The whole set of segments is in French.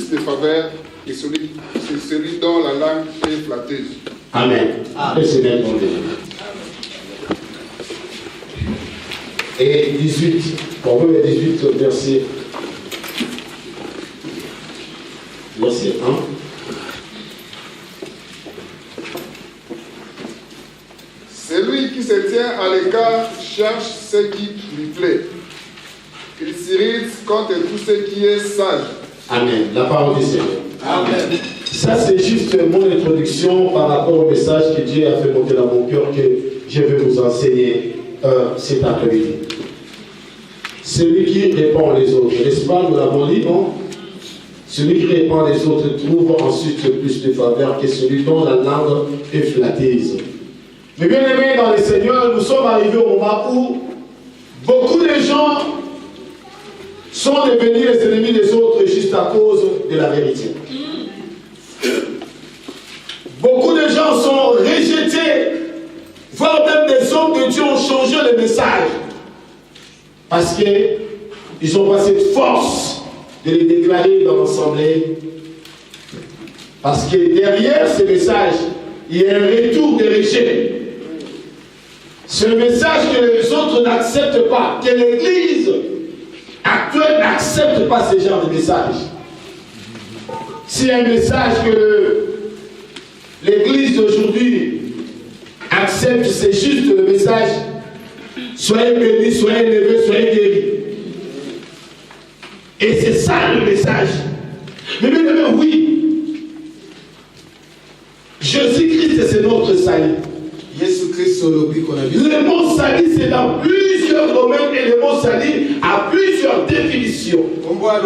plus de faveur que celui dont la langue est flatteuse. Amen. Le Seigneur ton Dieu. Et 18, Proverbe 18, verset 1. Celui qui se tient à l'écart cherche ce qui lui plaît. Il s'irrite contre tout ce qui est sage. Amen. La parole du Seigneur. Amen. Ça, c'est juste mon introduction par rapport au message que Dieu a fait monter dans mon cœur que je vais vous enseigner cet après-midi. Celui qui répand les autres, n'est-ce pas? Nous l'avons dit, non? Celui qui répand les autres trouve ensuite plus de faveur que celui dont la langue est flatteuse. Mais bien aimés dans le Seigneur, nous sommes arrivés au moment où beaucoup de gens sont devenus les ennemis des autres juste à cause de la vérité. Beaucoup de gens sont rejetés, voire même des hommes de Dieu ont changé le message. Parce qu'ils n'ont pas cette force de les déclarer dans l'assemblée. Parce que derrière ce message, il y a un retour de rejet. C'est le message que les autres n'acceptent pas, que l'Église actuelle n'accepte pas ce genre de message. C'est un message que l'Église d'aujourd'hui accepte, c'est juste le message. Soyez bénis, soyez élevés, soyez guéris. Et c'est ça le message. Mais bien aimé, oui. Jésus-Christ, c'est notre salut. Le mot salut, c'est dans plusieurs domaines et le mot salut a plusieurs définitions. Quand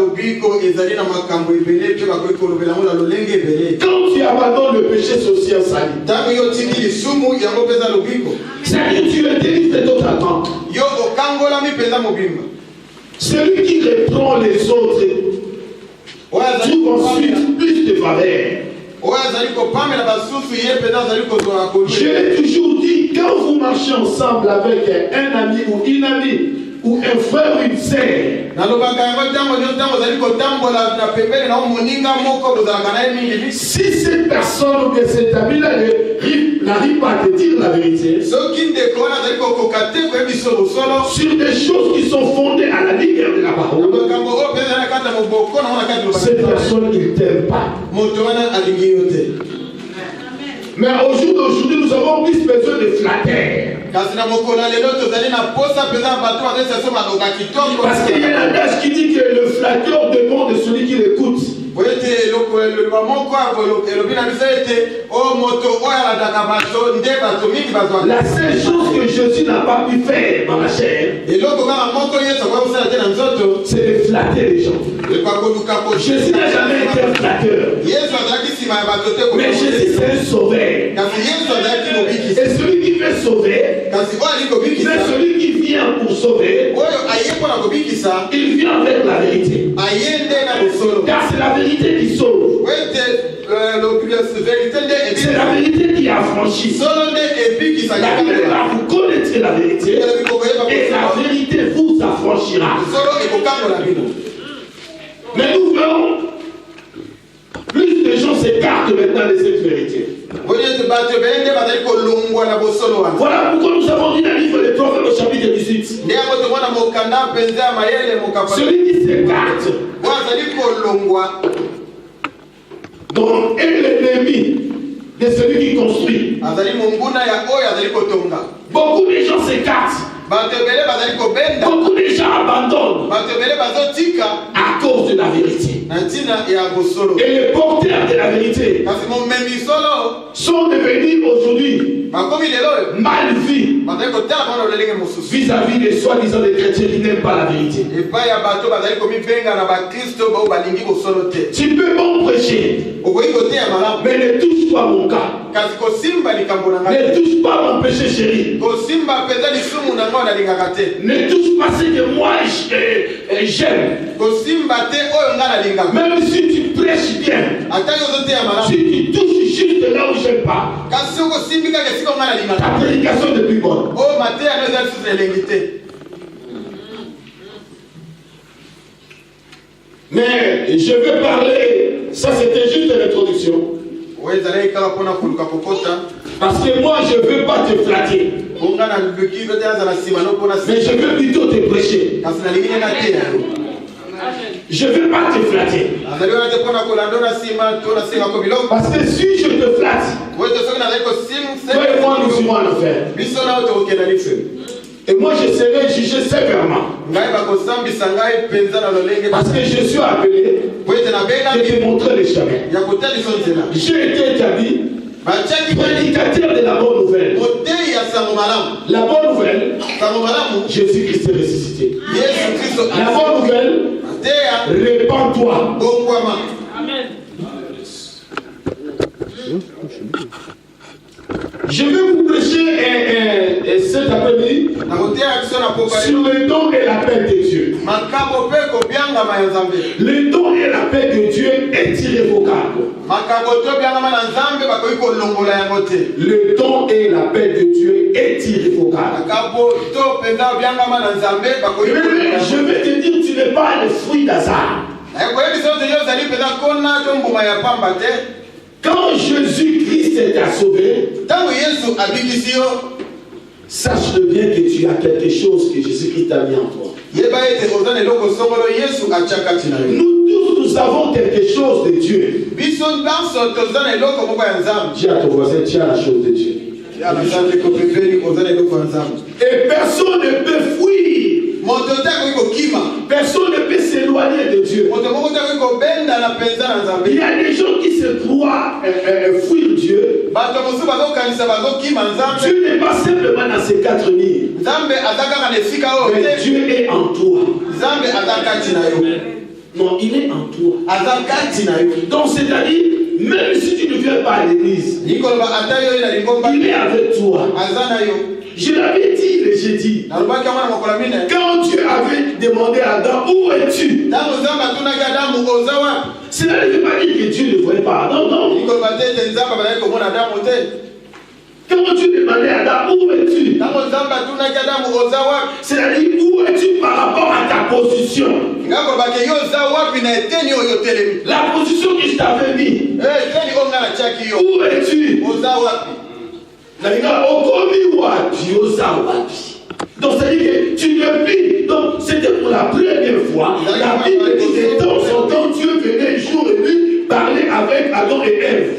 tu abandonnes le péché, c'est aussi un salut. C'est-à-dire que tu le délivres de d'autres attentes. Celui qui reprend les autres trouve ensuite plus de faveur. Je l'ai toujours dit, quand vous marchez ensemble avec un ami ou une amie, ou un frère ou une sœur, si cette personne ou bien cet ami-là n'arrive pas à te dire la vérité sur des choses qui sont fondées à la lumière de la parole, cette personne ne t'aime pas. Mais au jour d'aujourd'hui, nous avons plus besoin de flatteurs. Parce qu'il y a un adage qui dit que le flatteur dépend de celui qui l'écoute. La seule chose que Jésus n'a pas pu faire dans la chair, c'est de flatter les gens. Jésus n'a jamais été un flatteur. Mais Jésus c'est un sauveur. Et celui qui fait sauver, c'est celui qui vient pour sauver. Il vient avec la vérité. Car c'est la vérité qui sauve. C'est la vérité qui affranchit. La Bible va vous connaître la vérité. Et la vérité vous affranchira. Mais nous verrons, plus de gens s'écartent maintenant de cette vérité. Voilà pourquoi nous avons dit dans le livre des Proverbes au chapitre 18. Celui qui s'écarte donc est l'ennemi de celui qui construit. Beaucoup de gens s'écartent. Beaucoup de gens abandonnent à cause de la vérité. Et les porteurs de la vérité sont devenus aujourd'hui mal vus vis-à-vis des soi-disant des chrétiens qui n'aiment pas la vérité. Tu peux bon prêcher, mais ne touche pas mon cas. Ne touche pas mon péché chéri. Ne touche pas ce que moi j'aime. Même si tu prêches bien, si tu touches juste là où j'aime pas, ta prédication n'est plus bonne. Mais je veux parler Ça c'était juste l'introduction. Parce que moi je ne veux pas te flatter. Mais je veux plutôt te prêcher. Je ne veux pas te flatter. Parce que si je te flatte, toi et moi nous serons en enfer. Et moi je serai jugé sévèrement. Parce que je suis appelé de te montrer le chemin. J'ai été établi prédicateur de la bonne nouvelle. La bonne nouvelle, Jésus-Christ est ressuscité. La bonne nouvelle, répands-toi. Amen. Je vais vous prêcher cet après-midi sur le don et la paix de Dieu. Le don et la paix de Dieu est irrévocable. Le don et la paix de Dieu est irrévocable. Je vais te dire, tu n'es pas le fruit d'hasard. Quand Jésus-Christ t'a sauvé, sache bien que tu as quelque chose que Jésus-Christ a mis en toi. Nous tous, nous avons quelque chose de Dieu. Dis à ton voisin, tu as la chose de Dieu. Et personne ne peut fuir. Personne ne peut s'éloigner de Dieu. Il y a des gens qui se croient fuir Dieu. Dieu n'est pas simplement dans ces 4 lignes. Mais Dieu est en toi. Non, il est en toi. Donc c'est-à-dire, même si tu ne viens pas à l'église, il est avec toi. Je l'avais dit le jeudi. Quand Dieu avait demandé à Adam, où es-tu? Cela ne veut pas dire que Dieu ne voyait pas Adam, non. Quand Dieu demandait à Adam, où es-tu? C'est-à-dire, où es-tu par rapport à ta position? La position que je t'avais mis. Où es-tu? Donc c'est-à-dire que tu ne vis. Donc c'était pour la première fois. La Bible dit que de temps en temps Dieu venait jour et nuit parler avec Adam et Ève.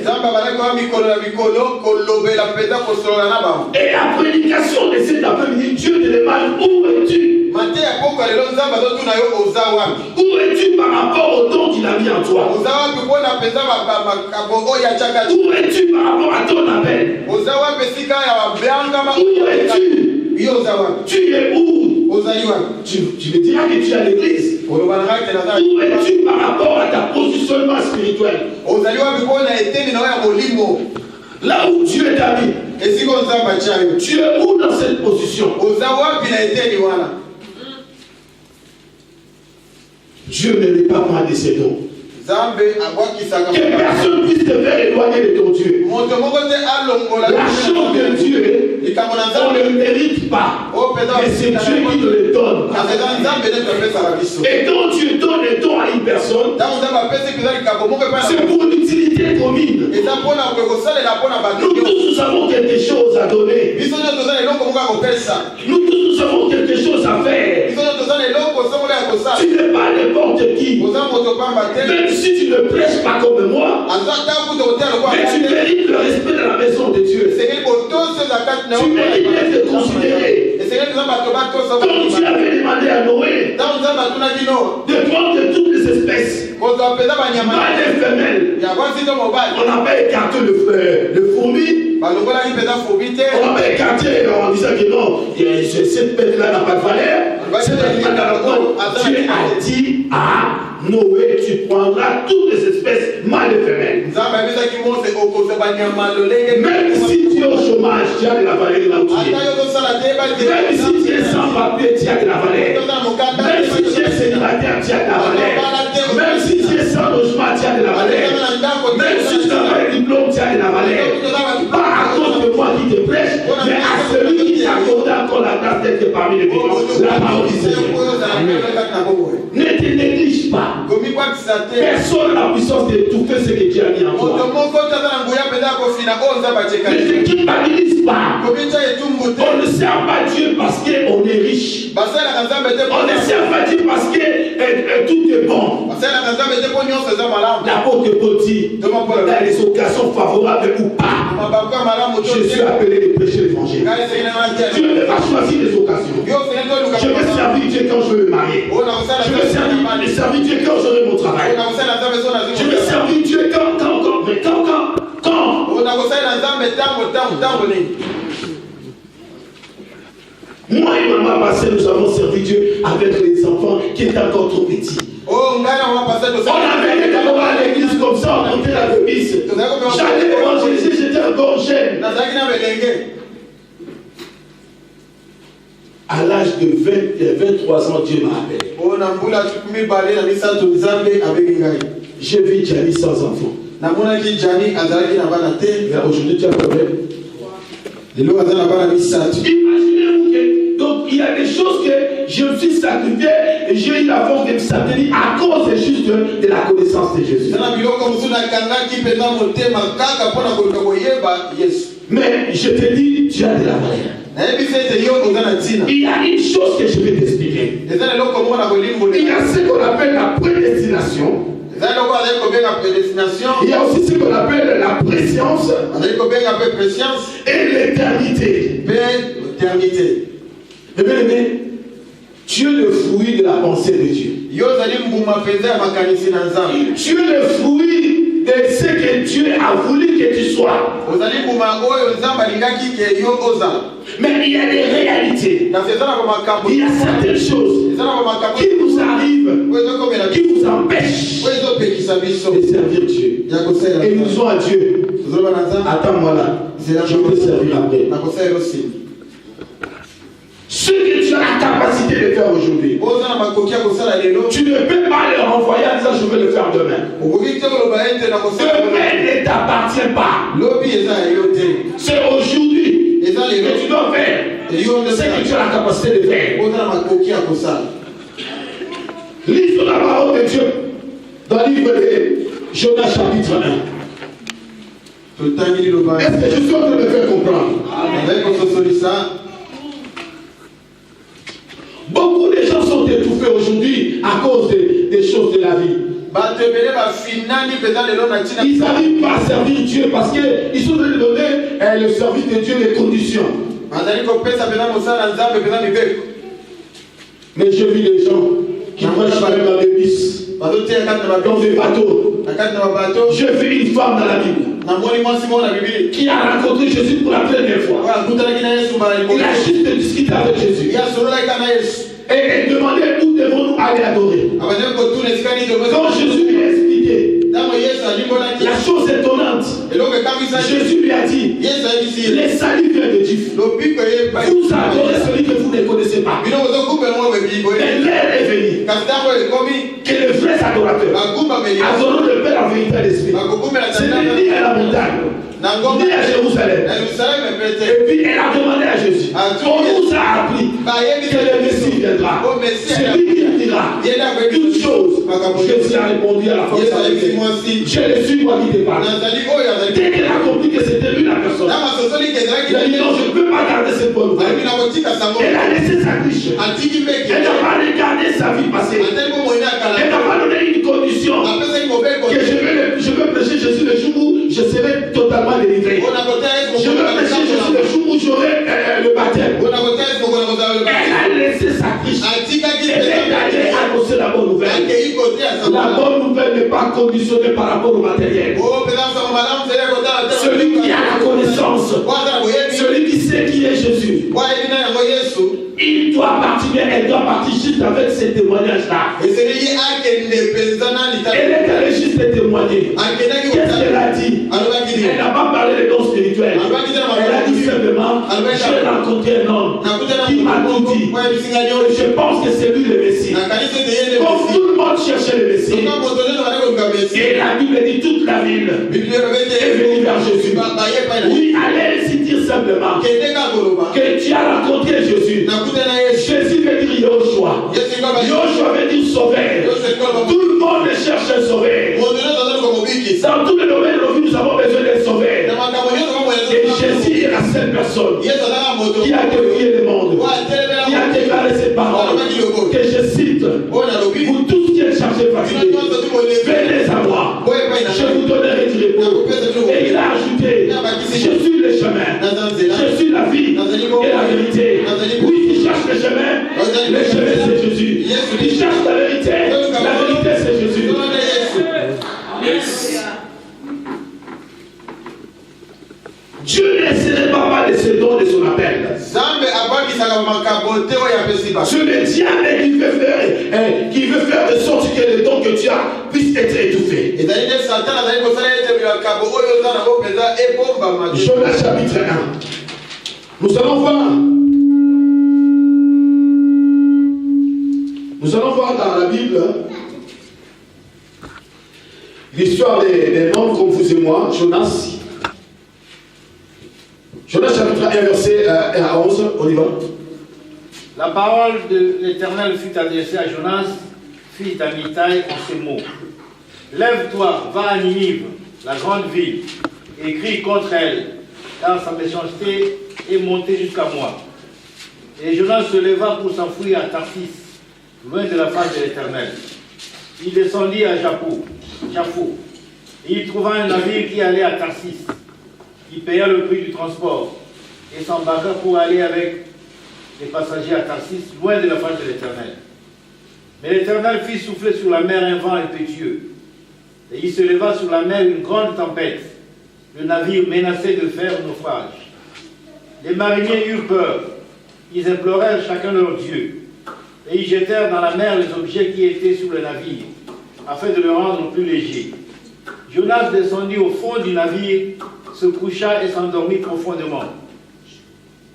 Et la prédication de cet après-midi, Dieu te demande où es-tu? Où es-tu par rapport au don qu'il a mis en toi? Où es-tu par rapport à ton appel? Où es-tu? Tu es où? Tu me diras que tu es à l'église. Où es-tu par rapport à ta positionnement spirituel? Là où Dieu t'a mis, tu es où dans cette position? Dieu ne répand pas de ses dons. Que personne puisse te faire éloigner de ton Dieu. La chose de Dieu, on ne le mérite pas. Mais c'est Dieu qui te le donne. Et quand Dieu donne un don à une personne, c'est pour l'utilité commune. Nous tous nous avons quelque chose à donner. Nous tous nous avons quelque chose à faire. Tu n'es pas n'importe qui. Même si tu ne prêches pas comme moi, mais tu mérites le respect de la maison de Dieu. Tu mérites d'être considéré. Comme tu avais demandé à Noé de prendre toutes les espèces, mâles et femelles. On n'a pas écarté le fourmi. On n'a pas écarté en disant que non, cette bête-là n'a pas de valeur. Dieu a dit à Noé, tu prendras toutes les espèces mâles et femelles. Même si tu es au chômage, tu as de la valeur là où tu es. Même si tu es sans papier, tu as de la valeur. Même si tu es célibataire, tu as de la valeur. Même si tu es sans logement, tu as de la valeur. Même si tu n'as pas de diplôme, tu as de la valeur. Pas à cause de moi qui te prêche, mais à celui qui t'accorde encore la grâce d'être parmi les vivants. La parole du Seigneur. Ne te néglige pas. Personne n'a la puissance de tout ce que Dieu a mis en toi. Les équipes n'administrent pas. On ne sert pas Dieu parce qu'on est riche. On ne sert pas Dieu parce que tout est bon. L'apôtre Paul dit, dans les occasions favorables ou pas, je suis appelé de prêcher l'évangile. Dieu ne va choisir les occasions. Je veux servir Dieu quand je veux me marier. Je veux servir Dieu quand j'aurai mon travail. Je veux servir Dieu quand. Moi et maman passé, nous avons servi Dieu avec les enfants qui étaient encore trop petits. On avait été à l'église comme ça, on montait la remise. J'allais évangéliser, j'étais encore jeune. À l'âge de 23 ans, Dieu m'a appelé. J'ai vu Gianni sans enfant. Mais aujourd'hui, tu as un problème. Imaginez-vous que donc il y a des choses que je me suis sacrifié et j'ai eu la force de me sacrifier à cause juste de la connaissance de Jésus. Mais je te dis, tu as de la valeur. Il y a une chose que je vais t'expliquer. Il y a ce qu'on appelle la prédestination. Il y a aussi ce qu'on appelle la préscience et l'éternité. Mais bien aimé, tu es le fruit de la pensée de Dieu. Tu es le fruit de ce que Dieu a voulu que tu sois. Mais il y a des réalités. Il y a certaines choses qui nous arrivent, qui nous empêchent de servir Dieu. Et nous disons à Dieu, attends-moi là, je vais te servir après. Ce que tu as la capacité de faire aujourd'hui, tu ne peux pas le renvoyer en disant je vais le faire demain. Demain ne t'appartient pas. C'est aujourd'hui que tu dois faire ce que tu as la capacité de faire. Lisons la parole de Dieu dans le livre de Jonas chapitre 1. Est-ce que je suis en train de me faire comprendre? Beaucoup de gens sont étouffés aujourd'hui à cause des choses de la vie. Ils n'arrivent pas à servir Dieu parce qu'ils sont donné le service de Dieu les conditions. Mais je vis des gens qui prêchent même dans des bis, dans des bateaux. Je vis une femme dans la Bible qui a rencontré Jésus pour la première fois. Il a juste discuté avec Jésus. Et elle demandait où devons-nous aller adorer. Quand Jésus lui a expliqué la chose étonnante, Jésus lui a dit, les saluts viennent de Dieu. Vous adorez celui que vous ne connaissez pas. Mais l'heure est venue que les vrais adorateurs adoreront le Père en vérité et l'Esprit. Ce n'est ni à la montagne, ni à Jérusalem. Et puis elle a demandé à Jésus, on nous a appris que le Messie viendra. Celui qui dira toutes choses. Jésus a répondu à la femme, je le suis moi qui te parle. Dès qu'elle a compris que c'était lui la personne, elle a dit non, je ne peux pas garder cette bonne nouvelle. Elle a laissé sa riche. Elle n'a pas regardé sa vie passée. Elle n'a pas donné une condition que je veux prêcher Jésus le jour où je serai totalement délivré. Je veux prêcher Jésus le jour où j'aurai le baptême. Elle a laissé sa riche. Elle est allée annoncer la bonne nouvelle. La bonne nouvelle n'est pas conditionnée par rapport au matériel. Celui qui a la connaissance, celui qui sait qui est Jésus, il doit partir, elle doit partir juste avec ces témoignages-là. Elle est allée juste témoigner. Qu'est-ce qu'elle a dit? Elle n'a pas parlé des dons spirituels. Elle a dit simplement, j'ai rencontré un homme qui m'a tout dit. Je pense que c'est lui le Messie. Comme tout le monde cherchait le Messie. Et la Bible dit toute la ville est venue vers Jésus. Oui, allez ici dire simplement que tu as rencontré Jésus. Jésus veut dire Yoshua. Yoshua veut dire sauveur. Tout le monde cherche un sauveur. Dans tous les domaines de nos vies, nous avons besoin d'être sauvés. Et Jésus est la seule personne qui a défié le monde, qui a déclaré cette parole, que je cite: vous tous qui êtes chargés fatigués, venez à moi, je vous donnerai du repos. Et il a ajouté: je suis le chemin, je suis la vie et la vérité. Oui, qui cherche le chemin c'est Jésus. Qui cherche la vérité c'est Jésus. Dieu ne se pas de ses dons de son appel. C'est le diable qui veut faire de sorte que les dons que tu as puissent être étouffés. Jonas chapitre 1. Nous allons voir dans la Bible l'histoire des hommes comme vous et moi. Jonas chapitre 1, verset 1 à 11, on y va. La parole de l'Éternel fut adressée à Jonas, fils d'Amitai, en ces mots: lève-toi, va à Ninive, la grande ville, et crie contre elle, car sa méchanceté est montée jusqu'à moi. Et Jonas se leva pour s'enfuir à Tarsis, loin de la face de l'Éternel. Il descendit à Japhou, et il trouva un navire qui allait à Tarsis. Il paya le prix du transport et s'embarqua pour aller avec les passagers à Tarsis, loin de la face de l'Éternel. Mais l'Éternel fit souffler sur la mer un vent impétueux, et il se leva sur la mer une grande tempête. Le navire menaçait de faire naufrage. Les mariniers eurent peur. Ils implorèrent chacun leur Dieu, et ils jetèrent dans la mer les objets qui étaient sur le navire, afin de le rendre plus léger. Jonas descendit au fond du navire, se coucha et s'endormit profondément.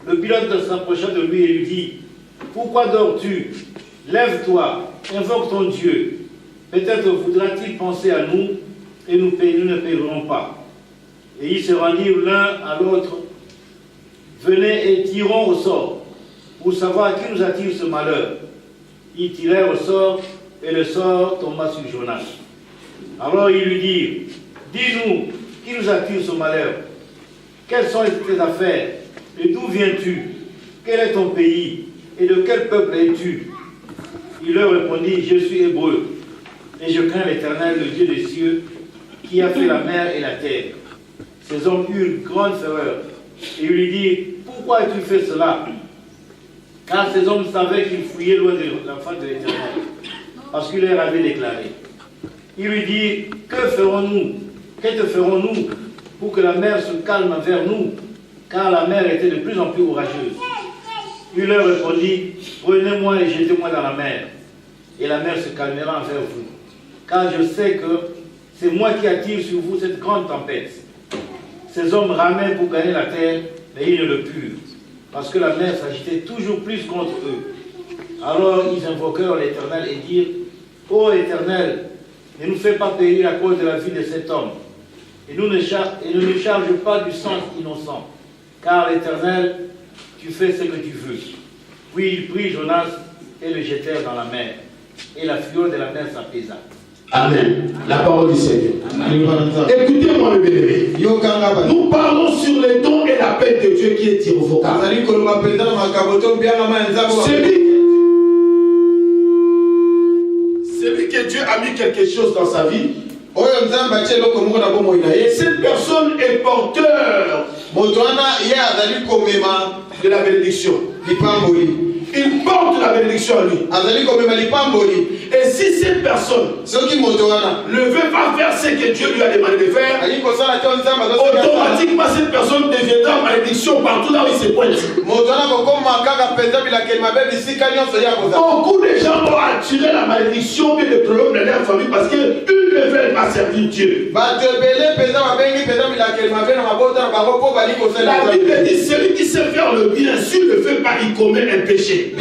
Le pilote s'approcha de lui et lui dit: pourquoi dors-tu? Lève-toi, invoque ton Dieu. Peut-être voudra-t-il penser à nous, et nous ne paierons pas. Et ils se rendirent l'un à l'autre. Venez et tirons au sort, pour savoir qui nous attire ce malheur. Ils tirèrent au sort, et le sort tomba sur Jonas. Alors ils lui dirent: dis-nous, qui nous attire ce malheur? Quelles sont tes affaires? Et d'où viens-tu? Quel est ton pays? Et de quel peuple es-tu? Il leur répondit: je suis hébreu, et je crains l'Éternel, le Dieu des cieux, qui a fait la mer et la terre. Ces hommes eurent une grande fureur, et ils lui dirent: pourquoi as-tu fait cela? Car ces hommes savaient qu'ils fouillaient loin de la face de l'Éternel, parce qu'il leur avait déclaré. Il lui dit: que ferons-nous? Que te ferons-nous pour que la mer se calme vers nous? Car la mer était de plus en plus orageuse. Il leur répondit: prenez-moi et jetez-moi dans la mer, et la mer se calmera envers vous. Car je sais que c'est moi qui attire sur vous cette grande tempête. Ces hommes ramaient pour gagner la terre, mais ils ne le purent, parce que la mer s'agitait toujours plus contre eux. Alors ils invoquèrent l'Éternel et dirent: ô Éternel, ne nous fais pas périr à cause de la vie de cet homme, et ne nous charge pas du sang innocent, car l'Éternel, tu fais ce que tu veux. Puis ils prirent Jonas et le jetèrent dans la mer, et la fureur de la mer s'apaisa. Amen. La parole du Seigneur. Écoutez-moi, mes bien-aimés. Nous parlons sur les dons et la paix de Dieu qui est irrévocable. Celui que Dieu a mis quelque chose dans sa vie, cette personne est porteur de la bénédiction. Il porte la bénédiction à lui. Et si cette personne ne veut pas faire ce que Dieu lui a demandé de faire, automatiquement cette personne deviendra malédiction partout là où il se pointe. Beaucoup de gens ont attiré la malédiction et le problème de leur famille parce qu'ils ne veulent pas servir Dieu. La Bible dit: celui qui sait faire le bien, s'il ne le fait pas, il commet un péché.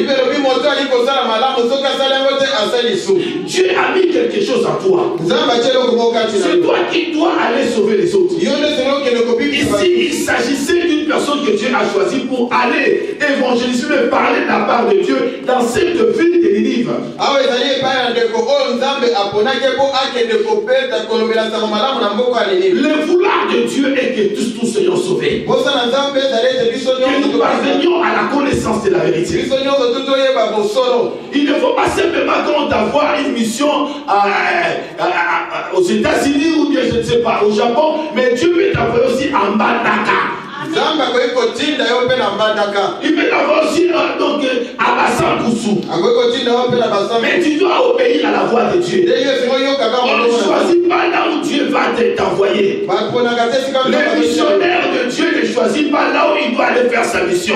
Dieu a mis quelque chose en toi. C'est toi qui dois aller sauver les autres. Ici, il s'agissait d'une personne que Dieu a choisie pour aller évangéliser et parler de la part de Dieu dans cette ville de Ninive. Le vouloir de Dieu est que tous soyons sauvés. Que nous parvenions à la connaissance de la vérité. Il ne faut pas simplement avoir une mission aux États-Unis ou bien je ne sais pas au Japon, mais Dieu peut t'envoyer aussi en Mbandaka. Il peut t'avoir aussi donc à Bassan-Koussou. Mais tu dois obéir à la voix de Dieu. On ne choisit pas là où Dieu va t'envoyer. Le missionnaire de Dieu ne choisit pas là où il doit aller faire sa mission.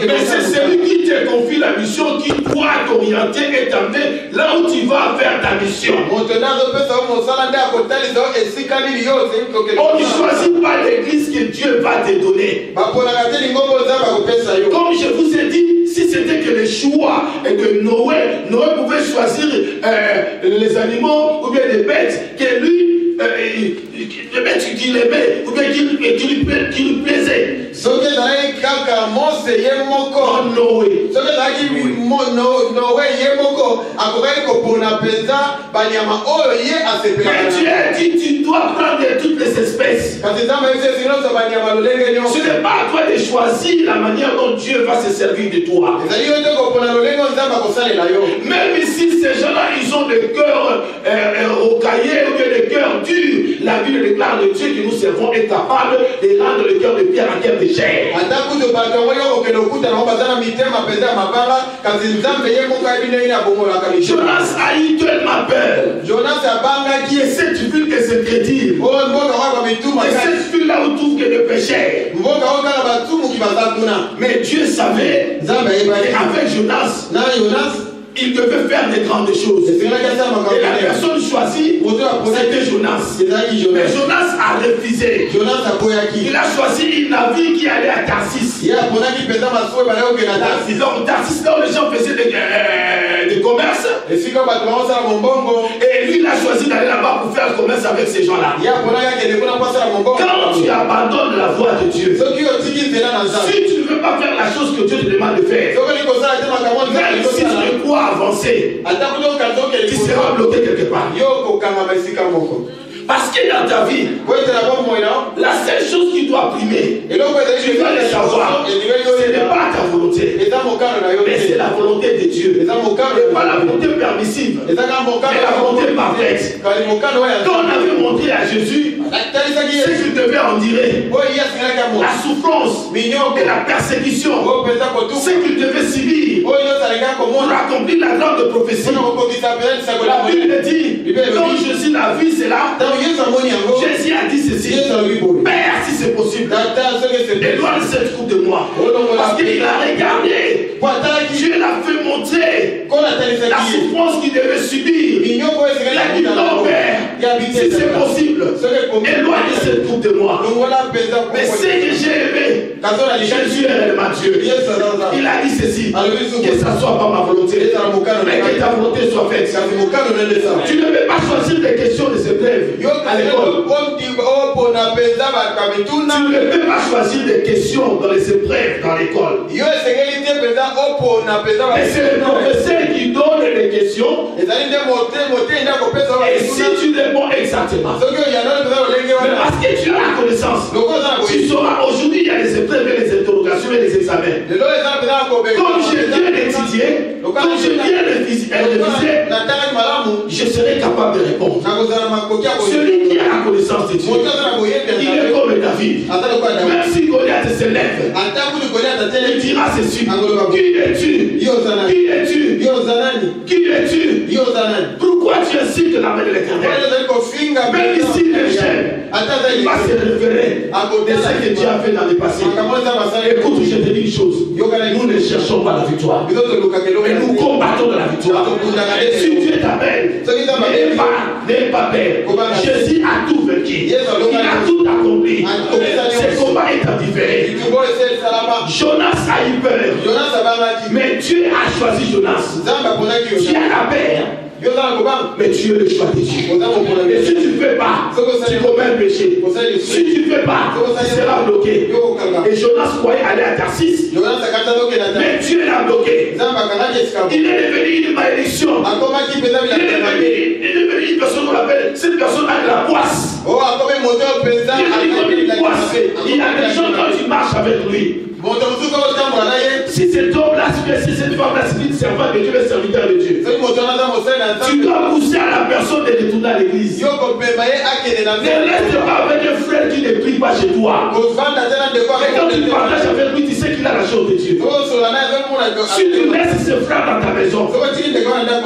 Mais c'est celui qui te confie la mission qui doit t'orienter et t'amener là où tu vas faire ta mission. On ne choisit pas l'église que Dieu va te donner. Comme je vous ai dit, si c'était que le choix et que Noé pouvait choisir les animaux ou bien les bêtes que lui les bêtes qu'il aimait ou bien qui lui plaisait. Mais tu as dit tu dois prendre toutes les espèces. Ce n'est pas à toi de choisir la manière dont Dieu va se servir de toi. Même ici, ces gens-là, ils ont des cœurs rocaillés ou bien des cœurs durs. La Bible déclare le Dieu que nous servons est capable de rendre le cœur de pierre à cœur de chair. Jonas a eu tellement peur. Qui est cette ville que c'est crédible. Et cette ville là où trouve que le péché. Mais Dieu savait qu'avec Jonas, il devait faire des grandes choses. Et la personne choisie, c'était Jonas. Mais Jonas a refusé. Il a choisi une navire qui allait à Tarsis. Donc Tarsis, là où les gens faisaient des commerces. Et lui, il a choisi d'aller là-bas pour faire le commerce avec ces gens-là. Quand tu abandonnes la voie de Dieu, si tu ne veux pas faire la chose que Dieu te demande de faire, même si tu ne crois avancer, tu seras bloqué quelque part. Parce que dans ta vie, la seule chose qui doit primer, tu dois le savoir, ce n'est pas ta volonté, mais c'est la volonté de Dieu. Et pas la volonté permissive, mais la volonté parfaite. Quand on avait montré à Jésus ce qu'il devait endurer, la souffrance et la persécution, ce qu'il devait subir pour accomplir la grande prophétie. La Bible dit, quand Jésus a vu cela, Jésus a dit ceci: Père, si c'est possible, éloigne cette coupe de moi. Parce qu'il a regardé, Dieu l'a fait montrer la souffrance qu'il devait subir. Il a dit: non, Père, si c'est possible, éloigne cette coupe de moi. Mais ce que j'ai aimé, Jésus est réellement Dieu. Il a dit ceci: que ça ne soit pas ma volonté, mais que ta volonté soit faite. Tu ne peux pas choisir des questions de ces brèves à l'école. Tu ne peux pas choisir des questions dans les épreuves dans l'école. Mais c'est le professeur qui donne les questions. Et si tu réponds exactement, mais parce que tu as la connaissance, tu sauras. Aujourd'hui, il y a les épreuves et les interrogations et les examens. Comme je viens d'étudier, comme je viens de réviser, je serai capable de répondre. Celui qui a la connaissance de Dieu, il est comme David. Même si Goliath se lève, il dira ceci: qui es-tu? Qui es-tu? Qui es-tu? Pourquoi tu incites la main de l'Éternel? Même ici, les jeunes, il va se référer de ce que Dieu a fait dans le passé. Écoute, je te dis une chose: nous ne cherchons pas la victoire, mais nous combattons de la victoire. Et si Dieu t'appelle, n'aie pas peur. Jésus a tout vaincu. Il a tout accompli. Ce combat est différé. Jonas a eu peur. Mais Dieu a choisi Jonas. Tu as la peur. Mais tu es le choix de Dieu. Et si tu ne fais pas, tu commets le péché. Si tu ne fais pas, tu seras bloqué. Et Jonas croyait aller à Tarsis. Mais Dieu l'a bloqué. Il est devenu une malédiction. Il est devenu une personne qu'on appelle, cette personne a de la poisse. Il y a des gens quand tu marches avec lui. Si cet homme-là, si cette femme-là, c'est une servante de Dieu, un serviteur de Dieu, tu dois pousser à la personne de retourner à l'église. Ne reste pas avec un frère qui ne prie pas chez toi. Et quand tu partages avec lui, tu sais qu'il a la chose de Dieu. Si tu laisses ce frère dans ta maison,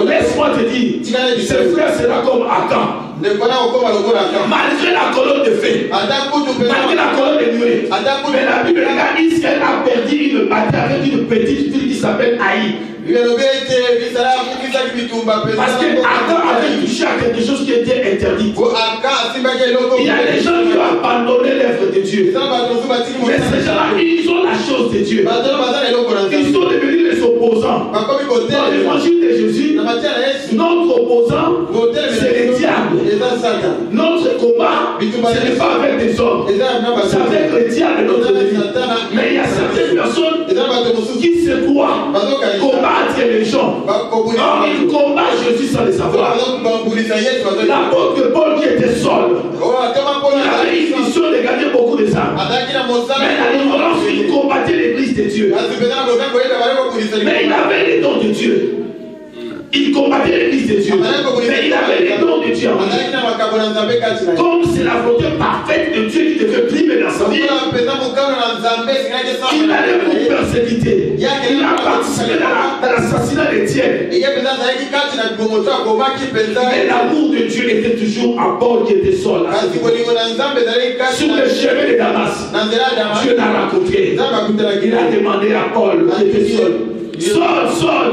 laisse-moi te dire, ce frère sera comme Akan. Malgré la colonne de feu, malgré la colonne de nuée, mais la Bible regarde, Israël a perdu une bataille avec une petite fille qui s'appelle Haï. Parce que Adam avait touché à quelque chose qui était interdit. Il y a des gens qui ont abandonné l'œuvre de Dieu. Mais ces gens-là, ils ont la chose de Dieu. Ils sont devenus les opposants. Dans l'évangile de Jésus, notre opposant, c'est le diable. Notre combat, ce n'est pas avec des hommes. C'est avec le diable, notre ennemi. Mais il y a certaines personnes qui se croient combattre les gens. Or, ils combattent Jésus sans le savoir. L'apôtre Paul qui était seul, il avait une mission de gagner beaucoup de âmes. Mais à l'ignorance, il combattait l'église de Dieu. Mais il avait les dons de Dieu. Il combattait l'église de Dieu. Mais il avait les dons de Dieu en lui. Comme c'est la volonté parfaite de Dieu qui devait primer dans sa vie, il allait pour persécuter. Il a participé dans l'assassinat d'Étienne. Mais l'amour de Dieu était toujours à Paul qui était seul. Sur le chemin de Damas, Dieu l'a rencontré. Il a demandé à Paul qui était seul. Saul,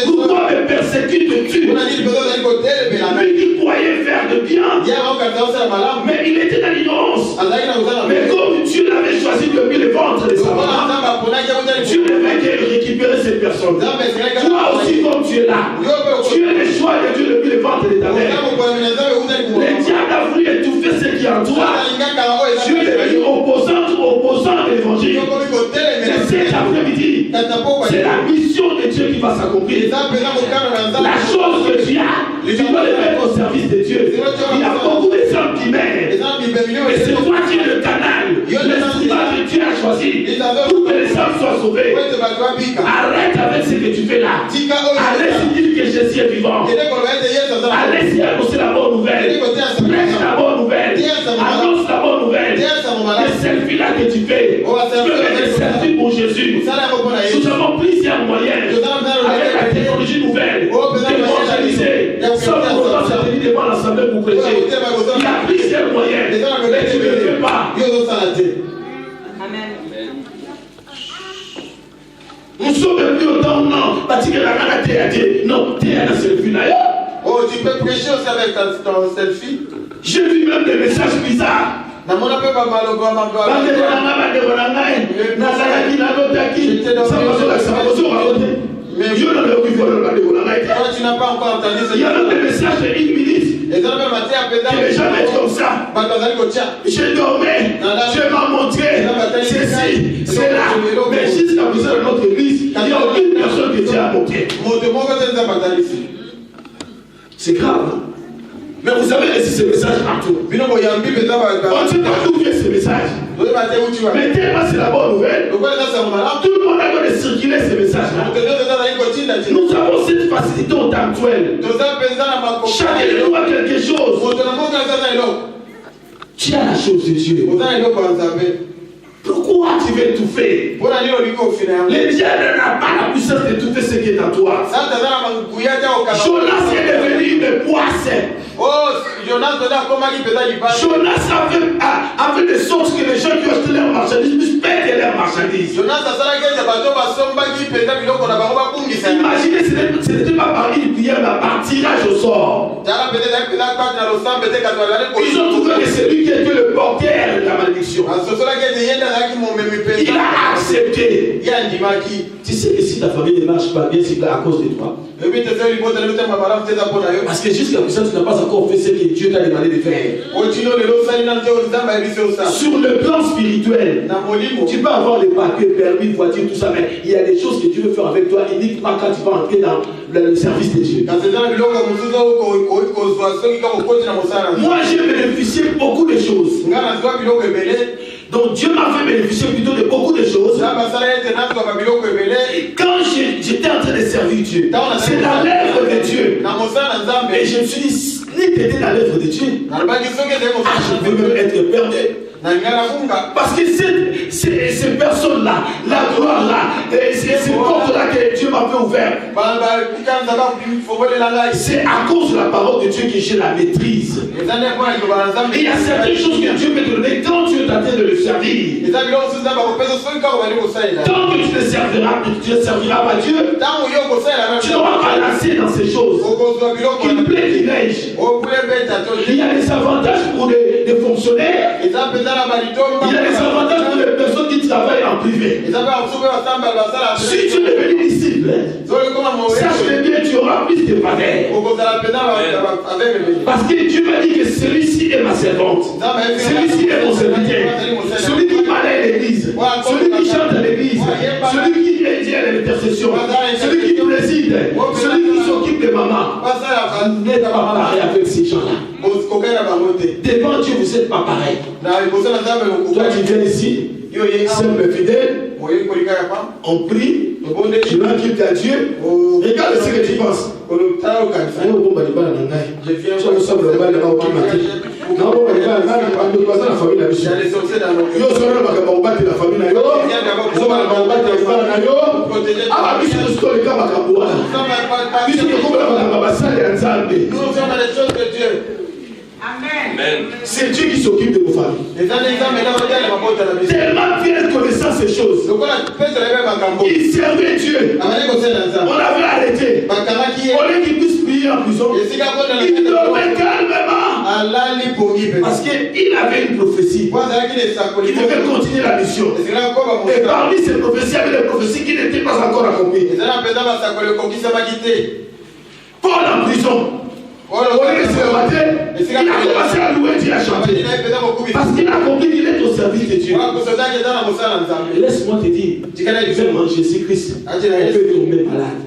pourquoi me persécutes-tu? Lui qui croyait faire de bien, mais il était dans l'ignorance. Mais comme Dieu l'avait choisi depuis le ventre de sa maman, Dieu devait récupérer cette personne. Toi aussi, comme tu es là, tu es le choix de Dieu depuis le ventre de ta mère. Le diable a voulu étouffer ce qui est en toi. Dieu est devenu opposant de l'évangile. Mais cet après-midi, c'est la mission de Dieu qui va s'accomplir. La chose que tu as, tu dois le mettre au service de Dieu. Il y a beaucoup de gens qui m'aident. Mais c'est toi qui es le canal. L'instrument que Dieu a choisi pour que les âmes soient sauvées. Arrête avec ce que tu fais là. Allez dire que Jésus est vivant. Allez annoncer la bonne nouvelle. Prêche la bonne nouvelle. Annonce la bonne nouvelle. Les selfies là que tu fais, tu peux mettre des selfies pour Jésus. Nous avons plusieurs moyens avec la technologie nouvelle d'évangéliser sans pour autant se tenir devant l'assemblée pour prêcher. Il y a plusieurs moyens, mais tu ne le fais pas. Amen. Nous sommes venus au temps, non, parce que la main a dit, non, tu es un selfie là. Oh, tu peux prêcher aussi avec ton selfie. J'ai vu même des messages bizarres. Tu n'as pas encore entendu ce il y a même des messages de 1 minute. Je ne vais jamais être comme ça. Je dormais, je m'en montrais, ceci, c'est là. Mais jusqu'à présent dans notre église, il n'y a aucune personne qui tient à monter. C'est grave. Mais vous avez laissé ce message partout. On ne sait pas d'où vient ce message. Mais tellement c'est la bonne nouvelle. Tout le monde a besoin de circuler ce message-là. Nous avons cette facilité au temps actuel. Chacun doit quelque chose. Tu as la chose de Dieu. Pourquoi tu veux étouffer? Le diable n'a pas la puissance d'étouffer ce qui est en toi. Jonas est devenu une poisse. Jonas a fait de sorte que les gens qui ont acheté leurs marchandises puissent perdre leurs marchandises. Imaginez, ce n'était pas par une prière, mais par tirage au sort. Ils ont trouvé que c'est lui qui était le porteur de la malédiction. Il a accepté. Tu sais que si ta famille ne marche pas bien, c'est à cause de toi. Parce que jusqu'à présent, tu n'as pas encore fait ce que Dieu t'a demandé de faire. Sur le plan spirituel, tu peux avoir les papiers, permis, voiture, tout ça, mais il y a des choses que Dieu veut faire avec toi uniquement quand tu vas entrer dans le service de Dieu. Moi, j'ai bénéficié de beaucoup de choses. Donc Dieu m'a fait bénéficier plutôt de beaucoup de choses. Quand j'étais en train de servir Dieu, c'est dans l'œuvre de Dieu. Et je me suis dit, si tu étais dans l'œuvre de Dieu, je veux même être perdu. Parce que ces personnes-là, la gloire-là, ces portes-là que Dieu m'a fait ouvert, c'est à cause de la parole de Dieu que j'ai la maîtrise. Et il y a certaines choses que Dieu peut te donner quand tu es en train de le servir. Tant que tu ne serviras pas Dieu, tu n'auras pas lassé dans ces choses. Il plaît qu'il neige. Il y a des avantages pour les fonctionnaires. Il y a des avantages pour les personnes qui travaillent en privé. Si tu es devenu disciple, sache bien tu auras plus de faveur. Parce que Dieu m'a dit que celui-ci est ma servante. Celui-ci est mon serviteur. Celui qui parle à l'église. Celui qui chante à l'église. Celui qui est à l'intercession. Celui qui préside. Celui qui s'occupe de maman. N'est pas pareil avec ces gens-là. Devant Dieu, vous n'êtes pas pareil. Toi, tu viens ici, simple fidèle, on prie, tu rends culte à Dieu. Regarde ce que tu penses. Je c'est Dieu qui s'occupe de vos familles. Tellement bien connaissant ces choses. Il servait Dieu. On l'avait arrêté. Au lieu qu'il puisse prier en prison, il dormait calmement. Parce qu'il avait une prophétie. Il devait continuer la mission. Et parmi ces prophéties, il y avait des prophéties qui n'étaient pas encore accomplies. Paul en prison. Il a commencé à louer Dieu, à chanter. Parce qu'il a compris qu'il est au service de Dieu. Et laisse-moi te dire, fais manger Jésus-Christ. On peut tomber malade.